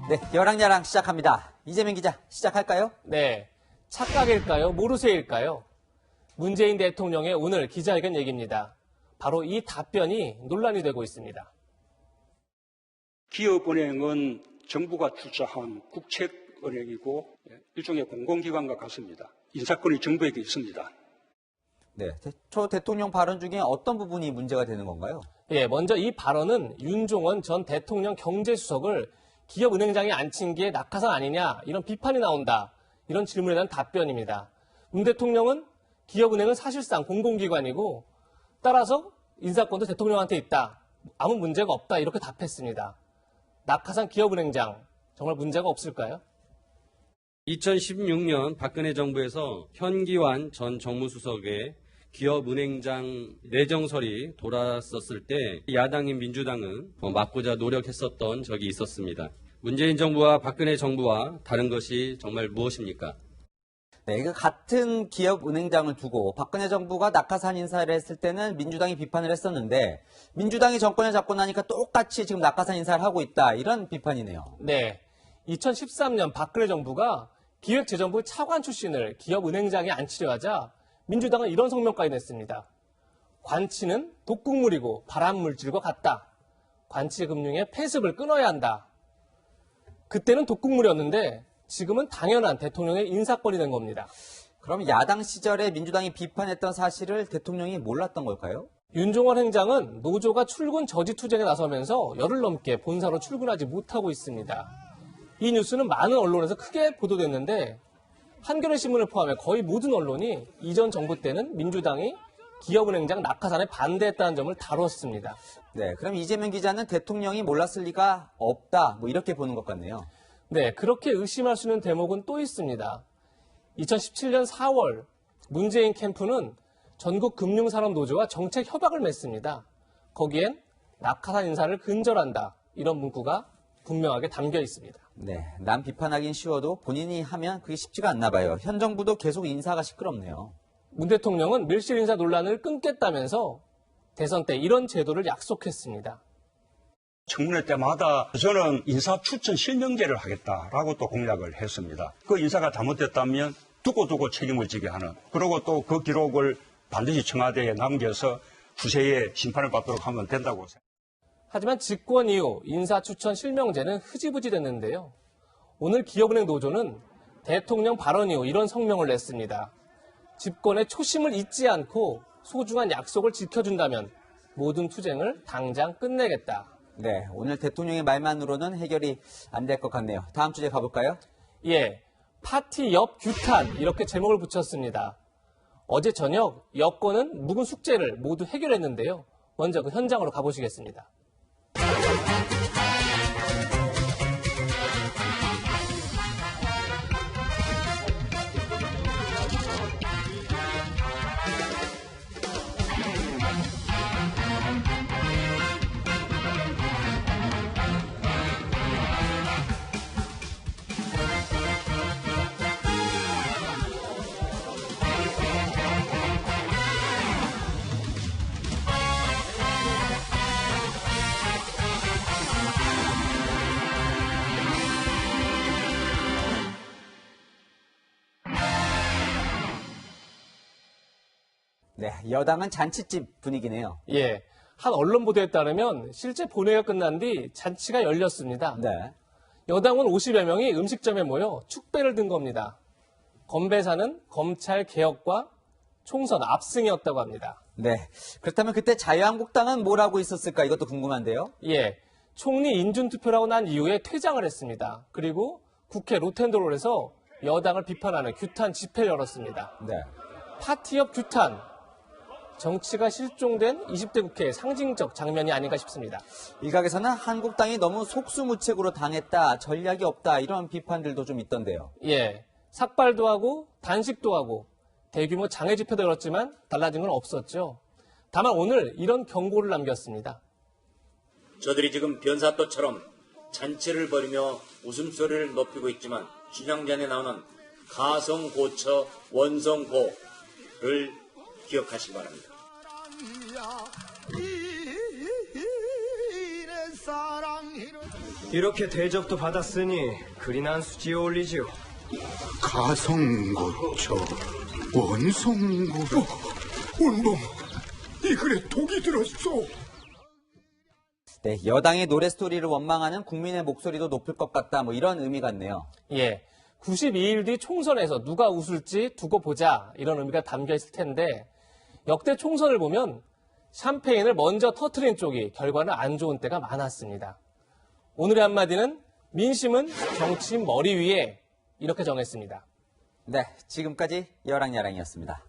네, 여랑야랑 시작합니다. 이재명 기자, 시작할까요? 네, 착각일까요? 모르쇠일까요? 문재인 대통령의 오늘 기자회견 얘기입니다. 바로 이 답변이 논란이 되고 있습니다. 기업은행은 정부가 투자한 국책은행이고 일종의 공공기관과 같습니다. 인사권이 정부에게 있습니다. 네, 초 대통령 발언 중에 어떤 부분이 문제가 되는 건가요? 예, 먼저 이 발언은 윤종원 전 대통령 경제수석을 기업은행장에 앉힌 게 낙하산 아니냐 이런 비판이 나온다. 이런 질문에 대한 답변입니다. 문 대통령은 기업은행은 사실상 공공기관이고 따라서 인사권도 대통령한테 있다. 아무 문제가 없다. 이렇게 답했습니다. 낙하산 기업은행장 정말 문제가 없을까요? 2016년 박근혜 정부에서 현기환 전 정무수석의 기업은행장 내정설이 돌았었을 때 야당인 민주당은 막고자 노력했었던 적이 있었습니다. 문재인 정부와 박근혜 정부와 다른 것이 정말 무엇입니까? 네, 그 같은 기업은행장을 두고 박근혜 정부가 낙하산 인사를 했을 때는 민주당이 비판을 했었는데 민주당이 정권을 잡고 나니까 똑같이 지금 낙하산 인사를 하고 있다. 이런 비판이네요. 네. 2013년 박근혜 정부가 기획재정부 차관 출신을 기업은행장에 앉히려 하자 민주당은 이런 성명까지 냈습니다. 관치는 독극물이고 발암물질과 같다. 관치금융의 폐습을 끊어야 한다. 그때는 독극물이었는데 지금은 당연한 대통령의 인사권이 된 겁니다. 그럼 야당 시절에 민주당이 비판했던 사실을 대통령이 몰랐던 걸까요? 윤종원 행장은 노조가 출근 저지 투쟁에 나서면서 열흘 넘게 본사로 출근하지 못하고 있습니다. 이 뉴스는 많은 언론에서 크게 보도됐는데 한겨레 신문을 포함해 거의 모든 언론이 이전 정부 때는 민주당이 기업은행장 낙하산에 반대했다는 점을 다뤘습니다. 네, 그럼 이재명 기자는 대통령이 몰랐을 리가 없다. 뭐 이렇게 보는 것 같네요. 네, 그렇게 의심할 수 있는 대목은 또 있습니다. 2017년 4월 문재인 캠프는 전국 금융산업노조와 정책 협약을 맺습니다. 거기엔 낙하산 인사를 근절한다. 이런 문구가 분명하게 담겨 있습니다. 네, 남 비판하긴 쉬워도 본인이 하면 그게 쉽지가 않나 봐요. 현 정부도 계속 인사가 시끄럽네요. 문 대통령은 밀실 인사 논란을 끊겠다면서 대선 때 이런 제도를 약속했습니다. 청문회 때마다 저는 인사 추천 실명제를 하겠다라고 또 공약을 했습니다. 그 인사가 잘못됐다면 두고두고 책임을 지게 하는, 그리고 또 그 기록을 반드시 청와대에 남겨서 후세에 심판을 받도록 하면 된다고 생각합니다. 하지만 집권 이후 인사 추천 실명제는 흐지부지 됐는데요. 오늘 기업은행 노조는 대통령 발언 이후 이런 성명을 냈습니다. 집권의 초심을 잊지 않고 소중한 약속을 지켜준다면 모든 투쟁을 당장 끝내겠다. 네, 오늘 대통령의 말만으로는 해결이 안 될 것 같네요. 다음 주제 가볼까요? 예, 파티 옆 규탄 이렇게 제목을 붙였습니다. 어제 저녁 여권은 묵은 숙제를 모두 해결했는데요. 먼저 그 현장으로 가보시겠습니다. 네, 여당은 잔치집 분위기네요. 예, 한 언론 보도에 따르면 실제 본회의가 끝난 뒤 잔치가 열렸습니다. 네. 여당은 50여 명이 음식점에 모여 축배를 든 겁니다. 건배사는 검찰 개혁과 총선 압승이었다고 합니다. 네. 그렇다면 그때 자유한국당은 뭘 하고 있었을까? 이것도 궁금한데요. 예, 총리 인준투표라고 난 이후에 퇴장을 했습니다. 그리고 국회 로텐도로에서 여당을 비판하는 규탄 집회를 열었습니다. 네. 파티 옆 규탄, 정치가 실종된 20대 국회의 상징적 장면이 아닌가 싶습니다. 일각에서는 한국당이 너무 속수무책으로 당했다, 전략이 없다 이런 비판들도 좀 있던데요. 예, 삭발도 하고 단식도 하고 대규모 장애 집회도 열었지만 달라진 건 없었죠. 다만 오늘 이런 경고를 남겼습니다. 저들이 지금 변사또처럼 잔치를 벌이며 웃음소리를 높이고 있지만 춘향전에 나오는 가성고처 원성고를 기억하시기 바랍니다. 이렇게 대접도 받았으니 글이나 한 수 지어 올리지요. 가성고초, 원성고. 원봉, 이 글에 독이 들었소. 네, 여당의 노래 스토리를 원망하는 국민의 목소리도 높을 것 같다. 뭐 이런 의미 같네요. 예. 92일 뒤 총선에서 누가 웃을지 두고 보자. 이런 의미가 담겨 있을 텐데 역대 총선을 보면 샴페인을 먼저 터트린 쪽이 결과는 안 좋은 때가 많았습니다. 오늘의 한마디는 민심은 정치 머리 위에 이렇게 정했습니다. 네, 지금까지 여랑야랑이었습니다.